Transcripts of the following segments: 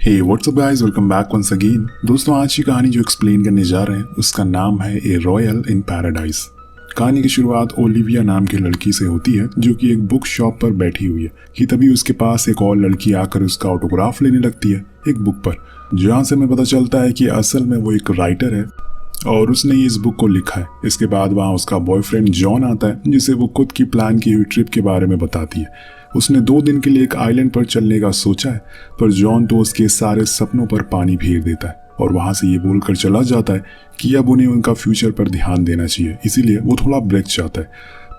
हे what's up guys, welcome back once again. दोस्तों, आज की कहानी जो एक्सप्लेन करने जा रहे हैं उसका नाम है ए रॉयल इन पैराडाइज। कहानी की शुरुआत ओलिविया नाम की लड़की से होती है जो कि एक बुक शॉप पर बैठी हुई है कि तभी उसके पास एक और लड़की आकर उसका ऑटोग्राफ लेने लगती है एक बुक पर, जहाँ से हमें पता चलता है कि असल में वो एक राइटर है और उसने ही इस बुक को लिखा है। इसके बाद वहाँ उसका बॉयफ्रेंड जॉन आता है जिसे वो खुद की प्लान की हुई ट्रिप के बारे में बताती है। उसने 2 दिन के लिए एक आइलैंड पर चलने का सोचा है, पर जॉन तो उसके सारे सपनों पर पानी फेर देता है और वहां से ये बोलकर चला जाता है कि अब उन्हें उनका फ्यूचर पर ध्यान देना चाहिए, इसीलिए वो थोड़ा ब्रेक चाहता है।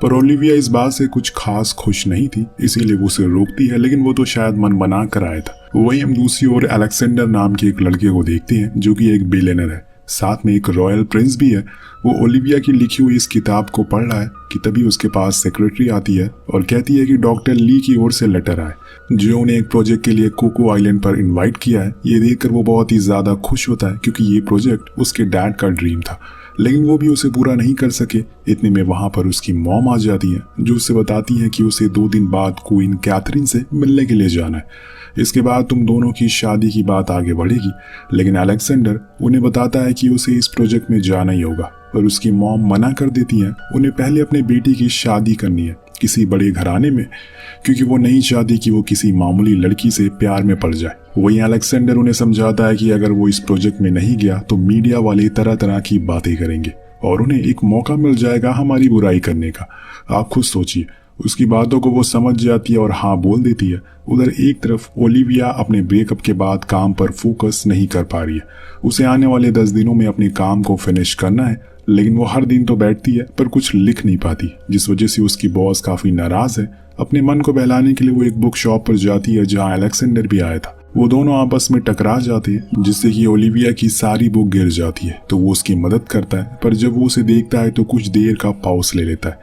पर ओलिविया इस बात से कुछ खास खुश नहीं थी, इसीलिए वो उसे रोकती है, लेकिन वो तो शायद मन बना कर आया था। वहीं हम दूसरी ओर अलेक्जेंडर नाम के एक लड़के को देखते हैं जो कि एक बिलियनर है, साथ में एक रॉयल प्रिंस भी है। वो ओलिविया की लिखी हुई इस किताब को पढ़ रहा है कि तभी उसके पास सेक्रेटरी आती है और कहती है कि डॉक्टर ली की ओर से लेटर आए जो उन्हें एक प्रोजेक्ट के लिए कोको आइलैंड पर इनवाइट किया है। ये देखकर वो बहुत ही ज्यादा खुश होता है क्योंकि ये प्रोजेक्ट उसके डैड का ड्रीम था, लेकिन वो भी उसे पूरा नहीं कर सके। इतने में वहां पर उसकी मॉम आ जाती है जो उसे बताती है कि उसे 2 दिन बाद क्वीन कैथरीन से मिलने के लिए जाना है। इसके बाद तुम दोनों की शादी की बात आगे बढ़ेगी, लेकिन अलेक्जेंडर उन्हें बताता है कि उसे इस प्रोजेक्ट में जाना ही होगा, पर उसकी मॉम मना कर देती है। उन्हें पहले अपने बेटी की शादी करनी है किसी बड़े घराने में, क्योंकि वो नहीं चाहती कि वो किसी मामूली लड़की से प्यार में पड़ जाए। वहीं अलेक्जेंडर उन्हें समझाता है कि अगर वो इस प्रोजेक्ट में नहीं गया तो मीडिया वाले तरह तरह की बातें करेंगे और उन्हें एक मौका मिल जाएगा हमारी बुराई करने का। आप खुद सोचिए। उसकी बातों को वो समझ जाती है और हाँ बोल देती है। उधर एक तरफ ओलिविया अपने ब्रेकअप के बाद काम पर फोकस नहीं कर पा रही है। उसे आने वाले 10 दिनों में अपने काम को फिनिश करना है, लेकिन वो हर दिन तो बैठती है पर कुछ लिख नहीं पाती, जिस वजह से उसकी बॉस काफी नाराज है। अपने मन को बहलाने के लिए वो एक बुक शॉप पर जाती है जहाँ अलेक्जेंडर भी आया था। वो दोनों आपस में टकरा जाते हैं जिससे कि ओलिविया की सारी बुक गिर जाती है, तो वो उसकी मदद करता है। पर जब वो उसे देखता है तो कुछ देर का पॉज ले लेता है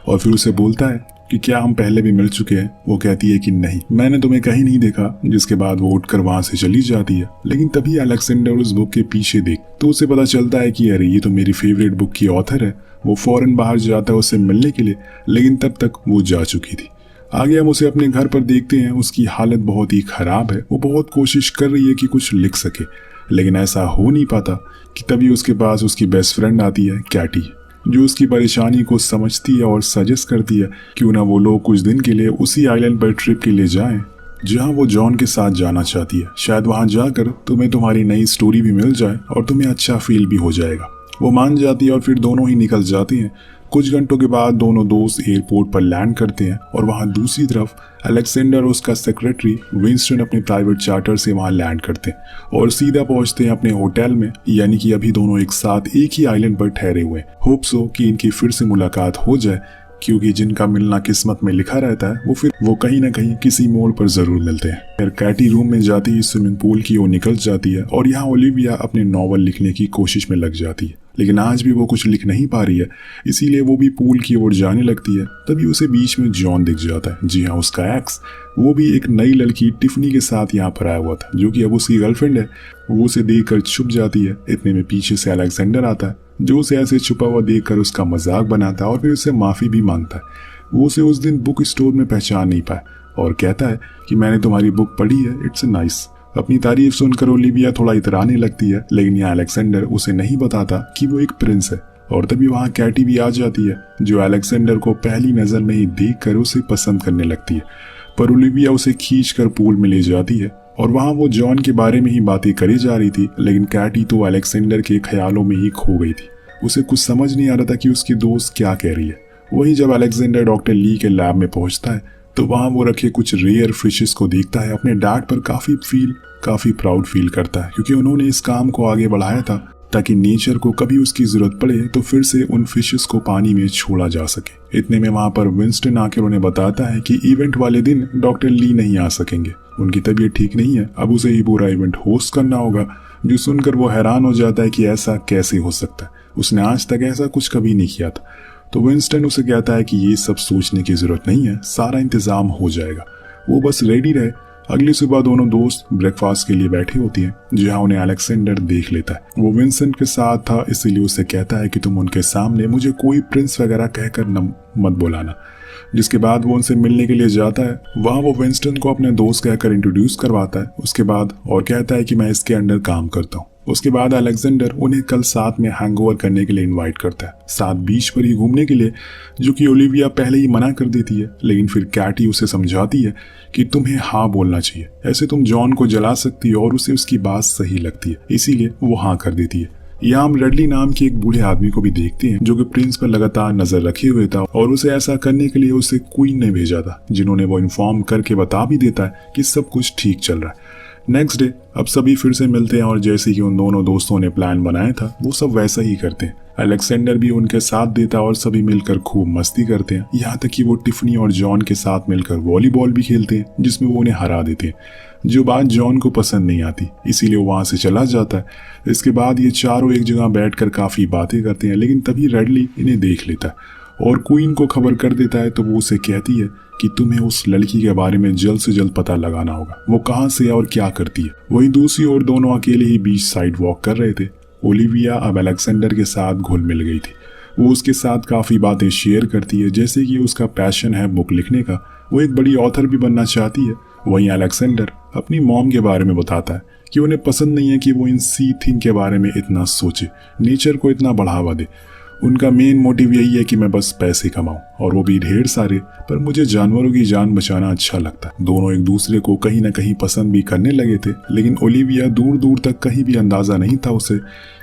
और फिर उसे बोलता है कि क्या हम पहले भी मिल चुके हैं। वो कहती है कि नहीं, मैंने तुम्हें कहीं नहीं देखा। जिसके बाद वो उठकर वहां से चली जाती है, लेकिन तभी अलेक्जेंडर उस बुक के पीछे देख तो उसे पता चलता है कि अरे ये तो मेरी फेवरेट बुक की ऑथर है। वो फौरन बाहर जाता है उससे मिलने के लिए, लेकिन तब तक वो जा चुकी थी। आगे हम उसे अपने घर पर देखते हैं। उसकी हालत बहुत ही खराब है। वो बहुत कोशिश कर रही है कि कुछ लिख सके, लेकिन ऐसा हो नहीं पाता कि तभी उसके पास उसकी बेस्ट फ्रेंड आती है कैटी, जो उसकी परेशानी को समझती है और सजेस्ट करती है क्यों ना वो लोग कुछ दिन के लिए उसी आइलैंड पर ट्रिप के लिए जाएं जहां वो जॉन के साथ जाना चाहती है। शायद वहां जाकर तुम्हें तुम्हारी नई स्टोरी भी मिल जाए और तुम्हें अच्छा फील भी हो जाएगा। वो मान जाती है और फिर दोनों ही निकल जाते हैं। कुछ घंटों के बाद दोनों दोस्त एयरपोर्ट पर लैंड करते हैं और वहां दूसरी तरफ अलेक्जेंडर और उसका सेक्रेटरी विंस्टन अपने प्राइवेट चार्टर से वहां लैंड करते हैं और सीधा पहुंचते हैं अपने होटल में। यानी कि अभी दोनों एक साथ एक ही आइलैंड पर ठहरे हुए हैं। होप सो कि इनकी फिर से मुलाकात हो जाए, क्योंकि जिनका मिलना किस्मत में लिखा रहता है वो कहीं ना कहीं किसी मोड़ पर जरूर मिलते हैं। फिर कैटी रूम में जाती ही स्विमिंग पूल की ओर निकल जाती है और यहाँ ओलिविया अपने नॉवल लिखने की कोशिश में लग जाती है, लेकिन आज भी वो कुछ लिख नहीं पा रही है, इसीलिए वो भी पूल की ओर जाने लगती है। तभी उसे बीच में जॉन दिख जाता है। जी हाँ, उसका एक्स। वो भी एक नई लड़की टिफनी के साथ यहाँ पर आया हुआ था, जो कि अब उसकी गर्लफ्रेंड है। वो उसे देखकर छुप जाती है। इतने में पीछे से अलेक्जेंडर आता है, जो उसे ऐसे छुपा हुआ देखकर उसका मजाक बनाता है और फिर उससे माफी भी मांगता है। वो उसे उस दिन बुक स्टोर में पहचान नहीं पाया और कहता है कि मैंने तुम्हारी बुक पढ़ी है, इट्स नाइस। अपनी तारीफ सुनकर ओलिविया थोड़ा इतराने लगती है, लेकिन यहाँ अलेक्जेंडर उसे नहीं बताता कि वो एक प्रिंस है। और तभी वहाँ कैटी भी आ जाती है, जो अलेक्जेंडर को पहली नजर में ही देखकर उसे पसंद करने लगती है। पर ओलिविया उसे खींचकर पूल में ले जाती है और वहाँ वो जॉन के बारे में ही बातें करी जा रही थी, लेकिन कैटी तो अलेक्जेंडर के ख्यालों में ही खो गई थी। उसे कुछ समझ नहीं आ रहा था कि उसकी दोस्त क्या कह रही है। वहीं जब अलेक्जेंडर डॉक्टर ली के लैब में पहुंचता है तो वहाँ वो रखे कुछ रेयर फिशेस को देखता है। अपने डैड पर काफी प्राउड फील करता है, क्योंकि उन्होंने इस काम को आगे बढ़ाया था ताकि नेचर को कभी उसकी जरूरत पड़े तो फिर से उन फिशेस को पानी में छोड़ा जा सके। इतने में वहां पर विंस्टन आकर उन्हें बताता है कि इवेंट वाले दिन डॉक्टर ली नहीं आ सकेंगे, उनकी तबीयत ठीक नहीं है, अब उसे ही पूरा इवेंट होस्ट करना होगा। जो सुनकर वो हैरान हो जाता है कि ऐसा कैसे हो सकता है, उसने आज तक ऐसा कुछ कभी नहीं किया था। तो विंस्टन उसे कहता है कि ये सब सोचने की जरूरत नहीं है, सारा इंतजाम हो जाएगा, वो बस रेडी रहे। अगली सुबह दोनों दोस्त ब्रेकफास्ट के लिए बैठी होती हैं, जहां उन्हें अलेक्जेंडर देख लेता है। वो विंसेंट के साथ था, इसीलिए उसे कहता है कि तुम उनके सामने मुझे कोई प्रिंस वगैरह कहकर मत बुलाना। जिसके बाद वो उनसे मिलने के लिए जाता है। वहाँ वो विंस्टन को अपने दोस्त कहकर इंट्रोड्यूस करवाता है उसके बाद, और कहता है कि मैं इसके अंडर काम करता हूँ। उसके बाद अलेक्जेंडर उन्हें कल साथ में हैंगओवर करने के लिए इनवाइट करता है, साथ बीच पर ही घूमने के लिए, जो कि ओलिविया पहले ही मना कर देती है। लेकिन फिर कैटी उसे समझाती है कि तुम्हें हाँ बोलना चाहिए, ऐसे तुम जॉन को जला सकती हो, और उसे उसकी बात सही लगती है, इसीलिए वो हाँ कर देती है। यहाँ हम रेडली नाम के एक बूढ़े आदमी को भी देखते हैं जो कि प्रिंस पर लगातार नजर रखे हुए था, और उसे ऐसा करने के लिए उसे क्वीन ने भेजा था, जिन्होंने वो इन्फॉर्म करके बता भी देता है कि सब कुछ ठीक चल रहा है। नेक्स्ट डे अब सभी फिर से मिलते हैं, और जैसे ही उन दोनों दोस्तों ने प्लान बनाया था वो सब वैसा ही करते हैं। अलेक्जेंडर भी उनके साथ देता और सभी मिलकर खूब मस्ती करते हैं, यहाँ तक कि वो टिफनी और जॉन के साथ मिलकर वॉलीबॉल भी खेलते हैं, जिसमें वो उन्हें हरा देते हैं, जो बात जॉन को पसंद नहीं आती, इसीलिए वो वहाँ से चला जाता है। इसके बाद ये चारों एक जगह बैठकर काफ़ी बातें करते हैं, लेकिन तभी रेडली इन्हें देख लेता है और क्वीन को खबर कर देता है। तो वो उसे कहती है कि तुम्हें उस लड़की के बारे में जल्द से जल्द पता लगाना होगा, वो कहाँ से है और क्या करती है। वहीं दूसरी ओर दोनों अकेले ही बीच साइड वॉक कर रहे थे। ओलिविया अब अलेक्जेंडर के साथ घुल मिल गई थी, वो उसके साथ काफ़ी बातें शेयर करती है, जैसे कि उसका पैशन है बुक लिखने का, वो एक बड़ी ऑथर भी बनना चाहती है। वहीं अलेक्जेंडर अपनी मॉम के बारे में बताता है कि उन्हें पसंद नहीं है कि वो इन सी थिंग के बारे में इतना सोचे, नेचर को इतना बढ़ावा दे। उनका मेन मोटिव यही है कि मैं बस पैसे कमाऊं, और वो भी ढेर सारे, पर मुझे जानवरों की जान बचाना अच्छा लगता है। दोनों एक दूसरे को कहीं ना कहीं पसंद भी करने लगे थे, लेकिन ओलिविया दूर दूर तक कहीं भी अंदाजा नहीं था उसे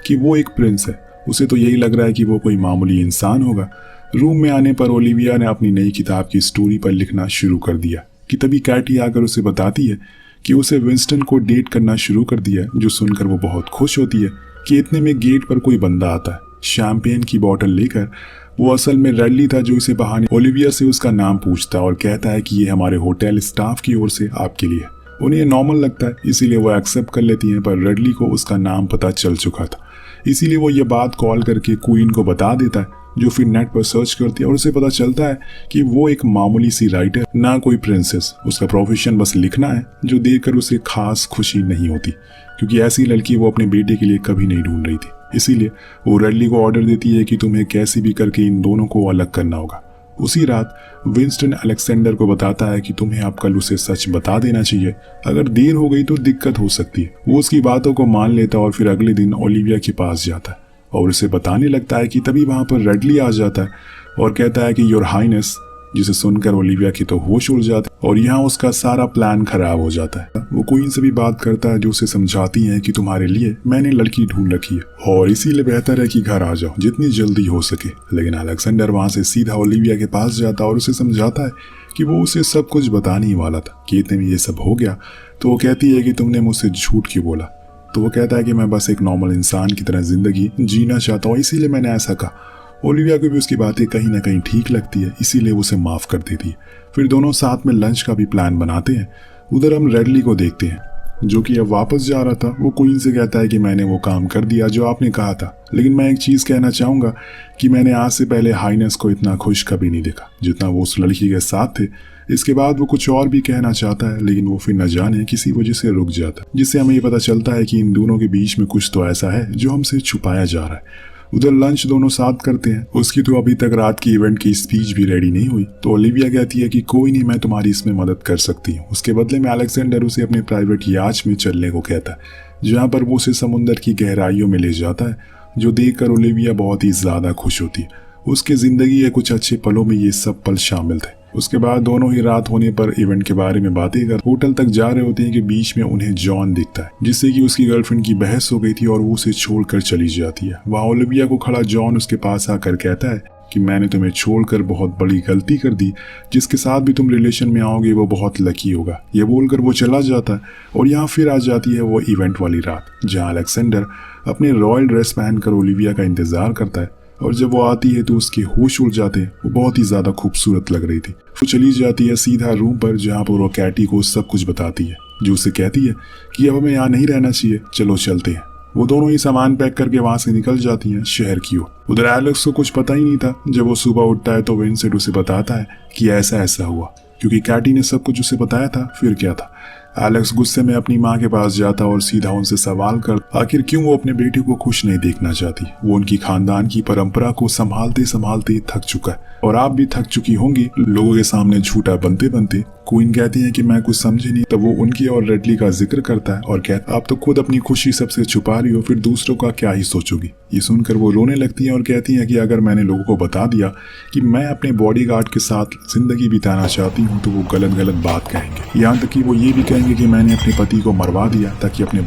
कि वो एक प्रिंस है। उसे तो यही लग रहा है कि वो कोई मामूली इंसान होगा। रूम में आने पर ओलिविया ने अपनी नई किताब की स्टोरी पर लिखना शुरू कर दिया कि तभी कैटी आकर उसे बताती है कि उसे विंस्टन को डेट करना शुरू कर दिया, जो सुनकर वो बहुत खुश होती है कि इतने में गेट पर कोई बंदा आता है शैंपेन की बोतल लेकर। वो असल में रेडली था, जो इसे बहाने ओलिविया से उसका नाम पूछता और कहता है कि ये हमारे होटल स्टाफ की ओर से आपके लिए। उन्हें ये नॉर्मल लगता है, इसीलिए वो एक्सेप्ट कर लेती हैं, पर रेडली को उसका नाम पता चल चुका था, इसीलिए वो ये बात कॉल करके क्वीन को बता देता है, जो फिर नेट पर सर्च करती है और उसे पता चलता है कि वो एक मामूली सी राइटर, ना कोई प्रिंसेस, उसका प्रोफेशन बस लिखना है, जो देखकर उसे खास खुशी नहीं होती, क्योंकि ऐसी लड़की वो अपने बेटे के लिए कभी नहीं ढूंढ रही थी। इसीलिए वो रेडली को ऑर्डर देती है कि तुम्हें कैसे भी करके इन दोनों को अलग करना होगा। उसी रात विंस्टन अलेक्जेंडर को बताता है कि तुम्हें अब कल उसे सच बता देना चाहिए, अगर देर हो गई तो दिक्कत हो सकती है। वो उसकी बातों को मान लेता और फिर अगले दिन ओलिविया के पास जाता है और उसे बताने लगता है कि तभी वहां पर रेडली आ जाता है और कहता है कि योर हाइनेस, जिसे सुनकर ओलिविया की तो होश उड़ जाते और यहाँ उसका सारा प्लान खराब हो जाता है। वो क्वीन से भी बात करता है, जो उसे समझाती है कि तुम्हारे लिए मैंने लड़की ढूंढ रखी है और इसीलिए बेहतर है कि घर आ जाओ जितनी जल्दी हो सके। लेकिन अलेक्जेंडर वहां से सीधा ओलिविया के पास जाता और उसे समझाता है कि वो उसे सब कुछ बताने ही वाला था कि इतने में ये सब हो गया। तो वो कहती है कि तुमने मुझसे झूठ क्यों बोला। तो वो कहता है कि मैं बस एक नॉर्मल इंसान की तरह जिंदगी जीना चाहता हूँ, इसीलिए मैंने ऐसा कहा। ओलिविया को भी उसकी बातें कहीं ना कहीं ठीक लगती है, इसीलिए उसे माफ कर देती है। फिर दोनों साथ में लंच का भी प्लान बनाते हैं। उधर हम रेडली को देखते हैं, जो कि अब वापस जा रहा था। वो क्वीन से कहता है कि मैंने वो काम कर दिया जो आपने कहा था, लेकिन मैं एक चीज़ कहना चाहूँगा कि मैंने आज से पहले हाइनेस को इतना खुश कभी नहीं देखा जितना वो उस लड़की के साथ थे। इसके बाद वो कुछ और भी कहना चाहता है, लेकिन वो फिर न जाने किसी वजह से रुक जाता है, जिससे हमें ये पता चलता है कि इन दोनों के बीच में कुछ तो ऐसा है जो हमसे छुपाया जा रहा है। उधर लंच दोनों साथ करते हैं। उसकी तो अभी तक रात की इवेंट की स्पीच भी रेडी नहीं हुई, तो ओलिविया कहती है कि कोई नहीं, मैं तुम्हारी इसमें मदद कर सकती हूँ। उसके बदले में अलेक्जेंडर उसे अपने प्राइवेट याच में चलने को कहता है, जहाँ पर वो उसे समुद्र की गहराइयों में ले जाता है, जो देखकर ओलिविया बहुत ही ज्यादा खुश होती है। उसके जिंदगी के कुछ अच्छे पलों में ये सब पल शामिल थे। उसके बाद दोनों ही रात होने पर इवेंट के बारे में बातें कर होटल तक जा रहे होते हैं कि बीच में उन्हें जॉन दिखता है, जिससे कि उसकी गर्लफ्रेंड की बहस हो गई थी और वो उसे छोड़कर चली जाती है। वहाँ ओलिविया को खड़ा जॉन उसके पास आकर कहता है कि मैंने तुम्हें छोड़कर बहुत बड़ी गलती कर दी, जिसके साथ भी तुम रिलेशन में आओगे वो बहुत लकी होगा। ये बोलकर वो चला जाता है और यहाँ फिर आ जाती है वो इवेंट वाली रात, जहाँ अलेक्जेंडर अपने रॉयल ड्रेस पहनकर ओलिविया का इंतजार करता है और जब वो आती है तो उसके होश उड़ जाते हैं। वो बहुत ही ज्यादा खूबसूरत लग रही थी। वो चली जाती है सीधा रूम पर, जहाँ पर वो कैटी को सब कुछ बताती है, जो उसे कहती है कि अब हमें यहाँ नहीं रहना चाहिए, चलो चलते हैं। वो दोनों ही सामान पैक करके वहां से निकल जाती हैं शहर की ओर। उधर एलेक्स को कुछ पता ही नहीं था। जब वो सुबह उठता है तो विंसेंट उसे बताता है कि ऐसा ऐसा हुआ, क्योंकि कैटी ने सब कुछ उसे बताया था। फिर क्या था, एलेक्स गुस्से में अपनी माँ के पास जाता और सीधा उनसे सवाल कर आखिर क्यों वो अपने बेटे को खुश नहीं देखना चाहती। वो उनकी खानदान की परंपरा को संभालते संभालते थक चुका है और आप भी थक चुकी होंगी लोगों के सामने झूठा बनते बनते। क्वीन कहती है कि मैं कुछ समझी नहीं। तब वो उनकी और रेडली का जिक्र करता है और कहता आप तो खुद अपनी खुशी सबसे छुपा रही हो, फिर दूसरों का क्या ही सोचोगी। ये सुनकर वो रोने लगती है और कहती है कि अगर मैंने लोगों को बता दिया कि मैं अपने बॉडीगार्ड के साथ जिंदगी बिताना चाहती हूँ तो वो गलत गलत बात कहेंगे। यहाँ तक कि वो ये भी कहेंगे कि मैंने अपने पति को मरवा दिया ताकि अपने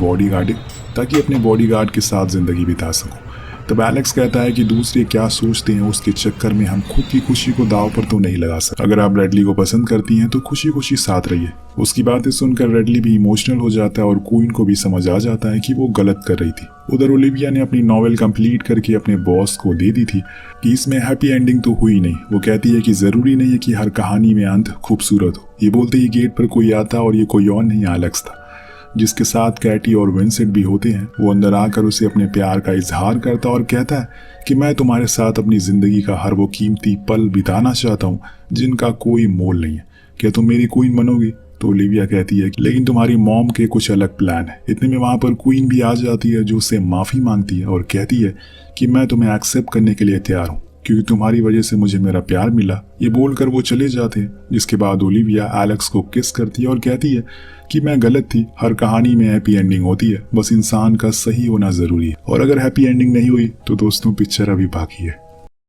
बॉडीगार्ड के साथ जिंदगी बिता सकूं। तब एलेक्स कहता है कि दूसरे क्या सोचते हैं उसके चक्कर में हम खुद की खुशी को दांव पर तो नहीं लगा सकते। अगर आप रेडली को पसंद करती हैं तो खुशी खुशी साथ रहिए। उसकी बातें सुनकर रेडली भी इमोशनल हो जाता है और क्वीन को भी समझ आ जाता है कि वो गलत कर रही थी। उधर ओलिविया ने अपनी नॉवेल कंप्लीट करके अपने बॉस को दे दी थी कि इसमें हैप्पी एंडिंग तो हुई नहीं। वो कहती है कि जरूरी नहीं है कि हर कहानी में अंत खूबसूरत हो। ये बोलते ही गेट पर कोई आता और ये कोई और नहीं एलेक्स था जिसके साथ कैटी और विंसेंट भी होते हैं। वो अंदर आकर उसे अपने प्यार का इजहार करता और कहता है कि मैं तुम्हारे साथ अपनी जिंदगी का हर वो कीमती पल बिताना चाहता हूँ जिनका कोई मोल नहीं है। क्या तुम मेरी क्वीन बनोगी? तो ओलिविया कहती है लेकिन तुम्हारी मॉम के कुछ अलग प्लान है। इतने में वहां पर क्वीन भी आ जाती है जो उससे माफी मांगती है और कहती है कि मैं तुम्हें एक्सेप्ट करने के लिए तैयार हूँ क्योंकि तुम्हारी वजह से मुझे मेरा प्यार मिला। ये बोलकर वो चले जाते हैं, जिसके बाद ओलिविया एलेक्स को किस करती है और कहती है कि मैं गलत थी। हर कहानी में हैप्पी एंडिंग होती है, बस इंसान का सही होना जरूरी है और अगर हैप्पी एंडिंग नहीं हुई तो दोस्तों पिक्चर अभी बाकी है।